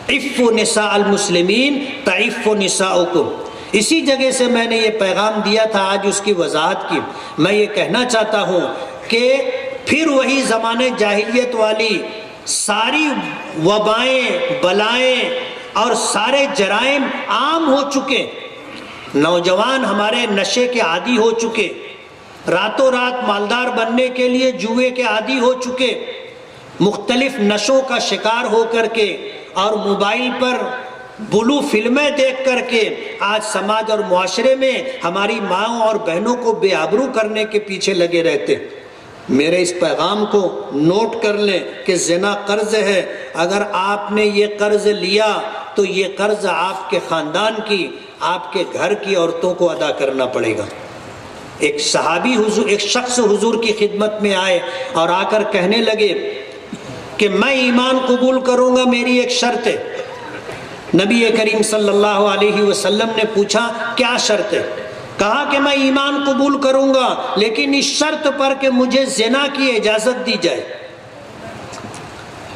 عفوا نساء المسلمین تعف نساؤکم۔ اسی جگہ سے میں نے یہ پیغام دیا تھا، آج اس کی وضاحت کی۔ میں یہ کہنا چاہتا ہوں کہ پھر وہی زمانے جاہلیت والی ساری وبائیں، بلائیں اور سارے جرائم عام ہو چکے، نوجوان ہمارے نشے کے عادی ہو چکے، راتوں رات مالدار بننے کے لیے جوئے کے عادی ہو چکے، مختلف نشوں کا شکار ہو کر کے اور موبائل پر بلو فلمیں دیکھ کر کے آج سماج اور معاشرے میں ہماری ماؤں اور بہنوں کو بے آبرو کرنے کے پیچھے لگے رہتے۔ میرے اس پیغام کو نوٹ کر لیں کہ زنا قرض ہے، اگر آپ نے یہ قرض لیا تو یہ قرض آپ کے خاندان کی، آپ کے گھر کی عورتوں کو ادا کرنا پڑے گا۔ ایک صحابی ایک شخص حضور کی خدمت میں آئے اور آ کر کہنے لگے کہ میں ایمان قبول کروں گا، میری ایک شرط ہے۔ نبی کریم صلی اللہ علیہ وسلم نے پوچھا کیا شرط ہے؟ کہا کہ میں ایمان قبول کروں گا لیکن اس شرط پر کہ مجھے زنا کی اجازت دی جائے۔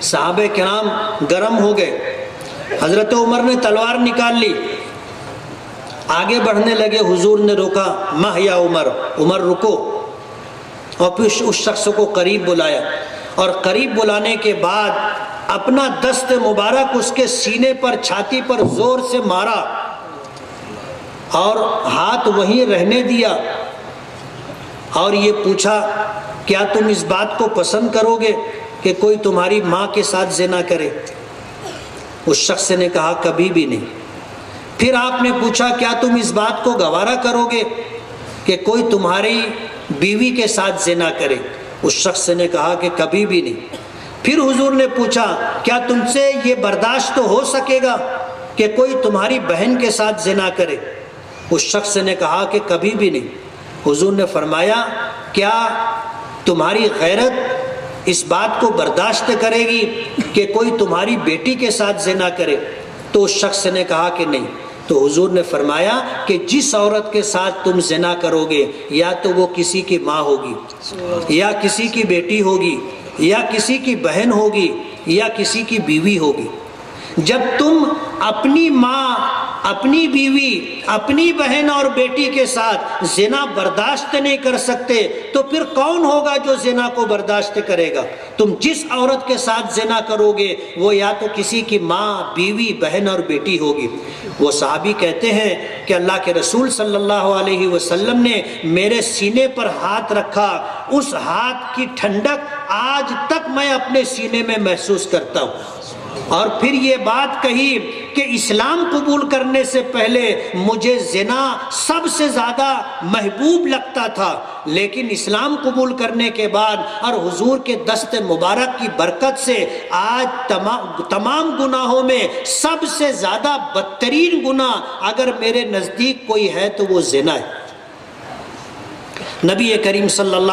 صحابہ کرام گرم ہو گئے، حضرت عمر نے تلوار نکال لی، آگے بڑھنے لگے، حضور نے روکا، مہ یا عمر، عمر رکو، اور پھر اس شخص کو قریب بلایا، اور قریب بلانے کے بعد اپنا دست مبارک اس کے سینے پر، چھاتی پر زور سے مارا اور ہاتھ وہیں رہنے دیا، اور یہ پوچھا کیا تم اس بات کو پسند کرو گے کہ کوئی تمہاری ماں کے ساتھ زنا کرے؟ اس شخص نے کہا کبھی بھی نہیں۔ پھر آپ نے پوچھا کیا تم اس بات کو گوارا کرو گے کہ کوئی تمہاری بیوی کے ساتھ زنا کرے؟ اس شخص نے کہا کہ کبھی بھی نہیں۔ پھر حضور نے پوچھا کیا تم سے یہ برداشت تو ہو سکے گا کہ کوئی تمہاری بہن کے ساتھ زنا کرے؟ اس شخص نے کہا کہ کبھی بھی نہیں۔ حضور نے فرمایا کیا تمہاری غیرت اس بات کو برداشت کرے گی کہ کوئی تمہاری بیٹی کے ساتھ زنا کرے؟ تو اس شخص نے کہا کہ نہیں۔ تو حضور نے فرمایا کہ جس عورت کے ساتھ تم زنا کرو گے یا تو وہ کسی کی ماں ہوگی، یا کسی کی بیٹی ہوگی، یا کسی کی بہن ہوگی، یا کسی کی بیوی ہوگی۔ جب تم اپنی ماں، اپنی بیوی، اپنی بہن اور بیٹی کے ساتھ زنا برداشت نہیں کر سکتے تو پھر کون ہوگا جو زنا کو برداشت کرے گا؟ تم جس عورت کے ساتھ زنا کرو گے وہ یا تو کسی کی ماں، بیوی، بہن اور بیٹی ہوگی۔ وہ صحابی کہتے ہیں کہ اللہ کے رسول صلی اللہ علیہ وسلم نے میرے سینے پر ہاتھ رکھا، اس ہاتھ کی ٹھنڈک آج تک میں اپنے سینے میں محسوس کرتا ہوں۔ اور پھر یہ بات کہی کہ اسلام قبول کرنے سے پہلے مجھے زنا سب سے زیادہ محبوب لگتا تھا، لیکن اسلام قبول کرنے کے بعد اور حضور کے دست مبارک کی برکت سے آج تمام گناہوں میں سب سے زیادہ بدترین گناہ اگر میرے نزدیک کوئی ہے تو وہ زنا ہے۔ نبی کریم صلی اللہ